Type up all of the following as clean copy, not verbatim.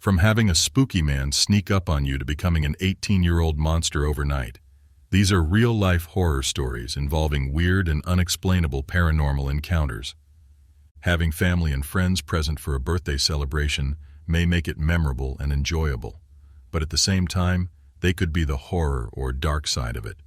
From having a spooky man sneak up on you to becoming an 18-year-old monster overnight, these are real-life horror stories involving weird and unexplainable paranormal encounters. Having family and friends present for a birthday celebration may make it memorable and enjoyable, but at the same time, they could be the horror or dark side of it.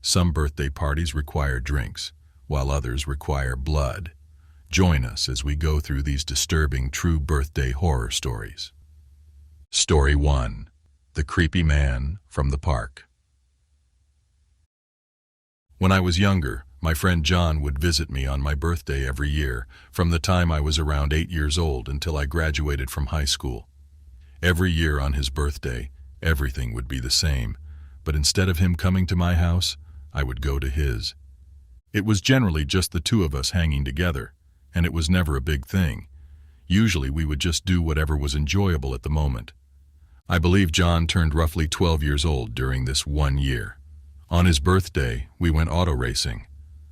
Some birthday parties require drinks, while others require blood. Join us as we go through these disturbing true birthday horror stories. Story 1. The Creepy Man from the Park. When I was younger, my friend John would visit me on my birthday every year, from the time I was around 8 years old until I graduated from high school. Every year on his birthday, everything would be the same, but instead of him coming to my house, I would go to his. It was generally just the two of us hanging together, and it was never a big thing. Usually we would just do whatever was enjoyable at the moment. I believe John turned roughly 12 years old during this one year. On his birthday, we went auto racing.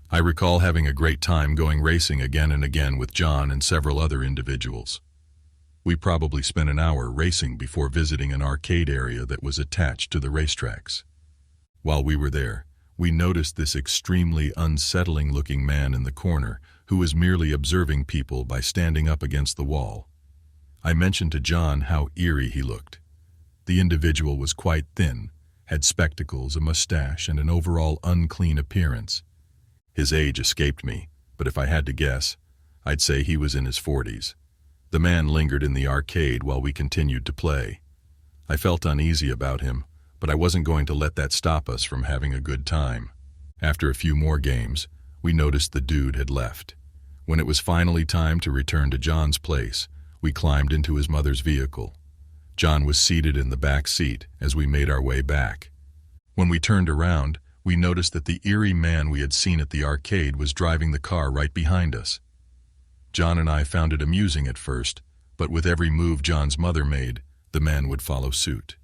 I recall having a great time going racing again and again with John and several other individuals. We probably spent an hour racing before visiting an arcade area that was attached to the racetracks. While we were there, we noticed this extremely unsettling-looking man in the corner who was merely observing people by standing up against the wall. I mentioned to John how eerie he looked. The individual was quite thin, had spectacles, a mustache, and an overall unclean appearance. His age escaped me, but if I had to guess, I'd say he was in his 40s. The man lingered in the arcade while we continued to play. I felt uneasy about him, but I wasn't going to let that stop us from having a good time. After a few more games, we noticed the dude had left. When it was finally time to return to John's place, we climbed into his mother's vehicle. John was seated in the back seat as we made our way back. When we turned around, we noticed that the eerie man we had seen at the arcade was driving the car right behind us. John and I found it amusing at first, but with every move John's mother made, the man would follow suit.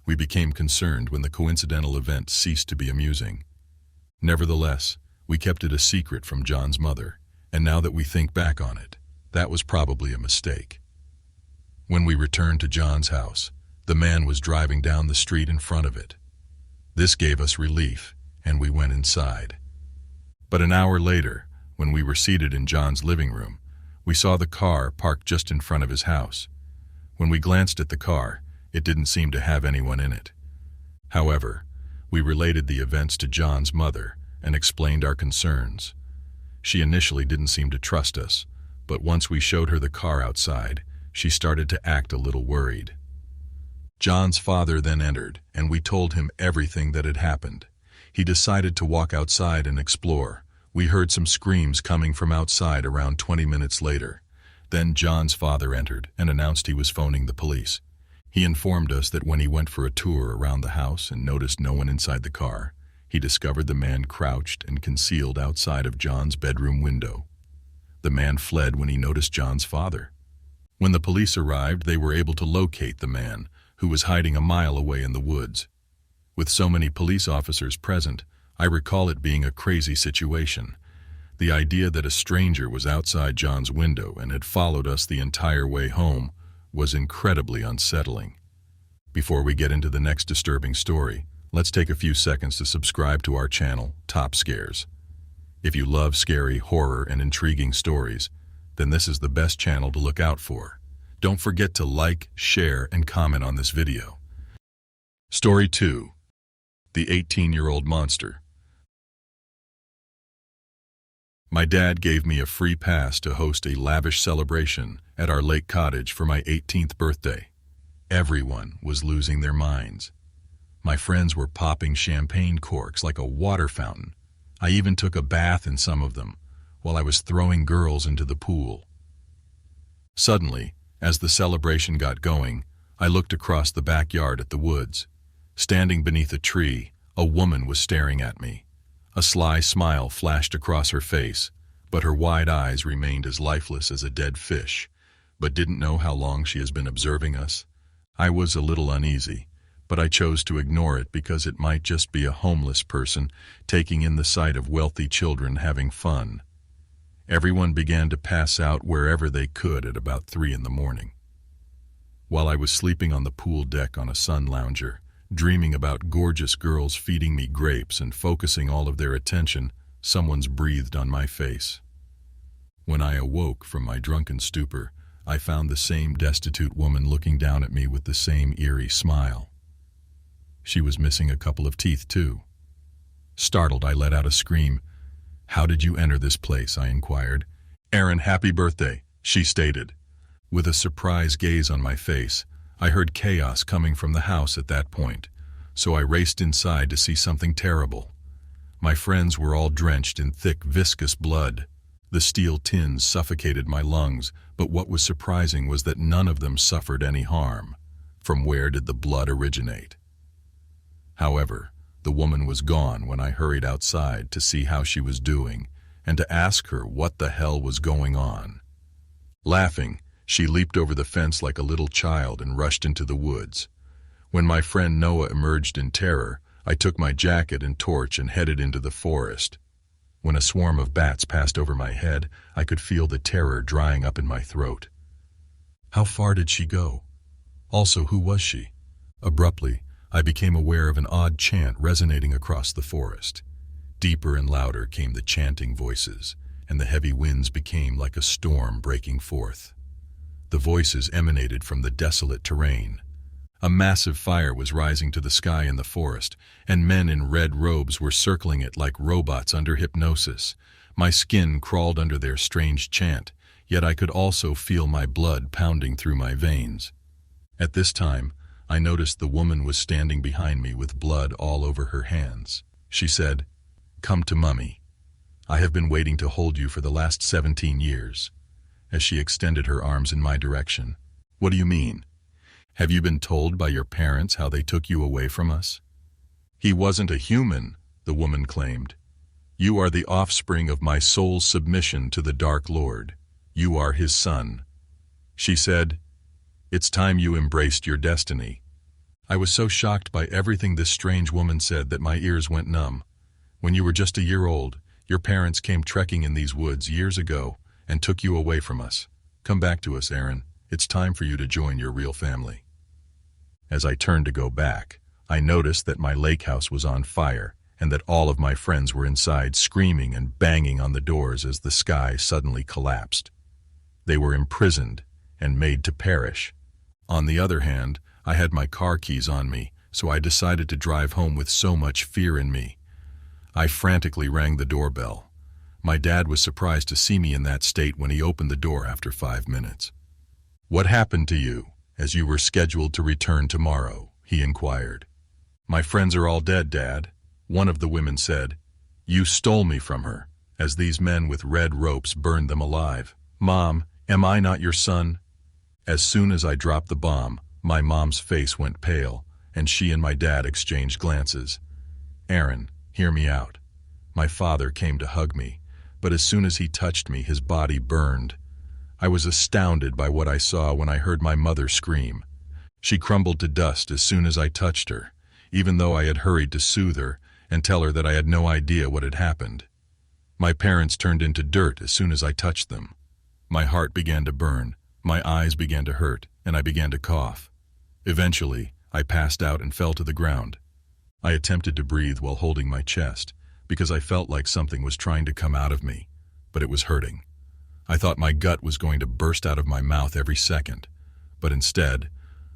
We became concerned when the coincidental event ceased to be amusing. Nevertheless, we kept it a secret from John's mother, and now that we think back on it, that was probably a mistake. When we returned to John's house, the man was driving down the street in front of it. This gave us relief, and we went inside. But an hour later, when we were seated in John's living room, we saw the car parked just in front of his house. When we glanced at the car, it didn't seem to have anyone in it. However, we related the events to John's mother and explained our concerns. She initially didn't seem to trust us, but once we showed her the car outside, she started to act a little worried. John's father then entered, and we told him everything that had happened. He decided to walk outside and explore. We heard some screams coming from outside around 20 minutes later. Then John's father entered and announced he was phoning the police. He informed us that when he went for a tour around the house and noticed no one inside the car, he discovered the man crouched and concealed outside of John's bedroom window. The man fled when he noticed John's father. When the police arrived, they were able to locate the man, who was hiding a mile away in the woods. With so many police officers present, I recall it being a crazy situation. The idea that a stranger was outside John's window and had followed us the entire way home was incredibly unsettling. Before we get into the next disturbing story, let's take a few seconds to subscribe to our channel, Top Scares. If you love scary, horror, and intriguing stories, then this is the best channel to look out for. Don't forget to like, share, and comment on this video. Story 2. The 18-year-old monster. My dad gave me a free pass to host a lavish celebration at our lake cottage for my 18th birthday. Everyone was losing their minds. My friends were popping champagne corks like a water fountain. I even took a bath in some of them, while I was throwing girls into the pool. Suddenly, as the celebration got going, I looked across the backyard at the woods. Standing beneath a tree, a woman was staring at me. A sly smile flashed across her face, but her wide eyes remained as lifeless as a dead fish. But didn't know how long she has been observing us. I was a little uneasy, but I chose to ignore it because it might just be a homeless person taking in the sight of wealthy children having fun. Everyone began to pass out wherever they could at about 3 in the morning. While I was sleeping on the pool deck on a sun lounger, dreaming about gorgeous girls feeding me grapes and focusing all of their attention, someone's breathed on my face. When I awoke from my drunken stupor, I found the same destitute woman looking down at me with the same eerie smile. She was missing a couple of teeth, too. Startled, I let out a scream. "How did you enter this place?" I inquired. "Aaron, happy birthday," she stated. With a surprised gaze on my face, I heard chaos coming from the house at that point, so I raced inside to see something terrible. My friends were all drenched in thick, viscous blood. The steel tins suffocated my lungs, but what was surprising was that none of them suffered any harm. From where did the blood originate? However, the woman was gone when I hurried outside to see how she was doing and to ask her what the hell was going on. Laughing, she leaped over the fence like a little child and rushed into the woods. When my friend Noah emerged in terror, I took my jacket and torch and headed into the forest. When a swarm of bats passed over my head, I could feel the terror drying up in my throat. How far did she go? Also, who was she? Abruptly, I became aware of an odd chant resonating across the forest. Deeper and louder came the chanting voices, and the heavy winds became like a storm breaking forth. The voices emanated from the desolate terrain. A massive fire was rising to the sky in the forest, and men in red robes were circling it like robots under hypnosis. My skin crawled under their strange chant, yet I could also feel my blood pounding through my veins. At this time, I noticed the woman was standing behind me with blood all over her hands. She said, "Come to Mummy. I have been waiting to hold you for the last 17 years. As she extended her arms in my direction. "What do you mean? Have you been told by your parents how they took you away from us?" "He wasn't a human," the woman claimed. "You are the offspring of my soul's submission to the Dark Lord. You are his son." She said, "It's time you embraced your destiny." I was so shocked by everything this strange woman said that my ears went numb. "When you were just a year old, your parents came trekking in these woods years ago and took you away from us. Come back to us, Aaron. It's time for you to join your real family." As I turned to go back, I noticed that my lake house was on fire and that all of my friends were inside screaming and banging on the doors as the sky suddenly collapsed. They were imprisoned and made to perish. On the other hand, I had my car keys on me, so I decided to drive home with so much fear in me. I frantically rang the doorbell. My dad was surprised to see me in that state when he opened the door after 5 minutes. "What happened to you, as you were scheduled to return tomorrow?" he inquired. "My friends are all dead, Dad," one of the women said. "You stole me from her, as these men with red ropes burned them alive. Mom, am I not your son?" As soon as I dropped the bomb, my mom's face went pale, and she and my dad exchanged glances. "Aaron, hear me out." My father came to hug me, but as soon as he touched me, his body burned. I was astounded by what I saw when I heard my mother scream. She crumbled to dust as soon as I touched her, even though I had hurried to soothe her and tell her that I had no idea what had happened. My parents turned into dirt as soon as I touched them. My heart began to burn, my eyes began to hurt, and I began to cough. Eventually, I passed out and fell to the ground. I attempted to breathe while holding my chest, because I felt like something was trying to come out of me, but it was hurting. I thought my gut was going to burst out of my mouth every second, but instead,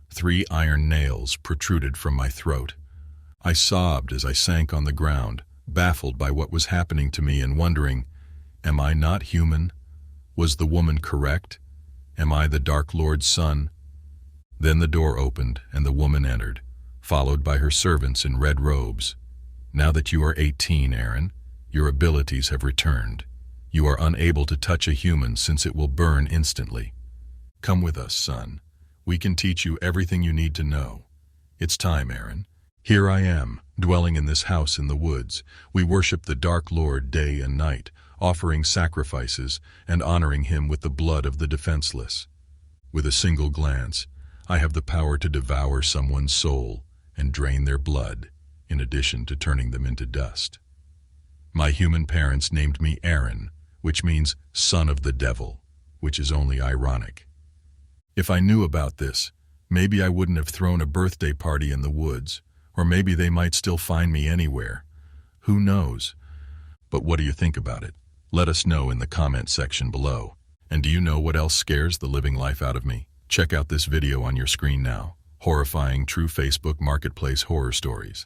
3 iron nails protruded from my throat. I sobbed as I sank on the ground, baffled by what was happening to me and wondering, am I not human? Was the woman correct? Am I the Dark Lord's son? Then the door opened and the woman entered, followed by her servants in red robes. "Now that you are 18, Aaron, your abilities have returned. You are unable to touch a human since it will burn instantly. Come with us, son. We can teach you everything you need to know. It's time, Aaron. Here I am, dwelling in this house in the woods. We worship the Dark Lord day and night, offering sacrifices and honoring him with the blood of the defenseless. With a single glance, I have the power to devour someone's soul and drain their blood, in addition to turning them into dust. My human parents named me Aaron, which means son of the devil, which is only ironic. If I knew about this, Maybe I wouldn't have thrown a birthday party in the woods, or maybe they might still find me anywhere. Who knows? But what do you think about it? Let us know in the comment section below. And do you know what else scares the living life out of me? Check out this video on your screen now. Horrifying true Facebook Marketplace horror stories.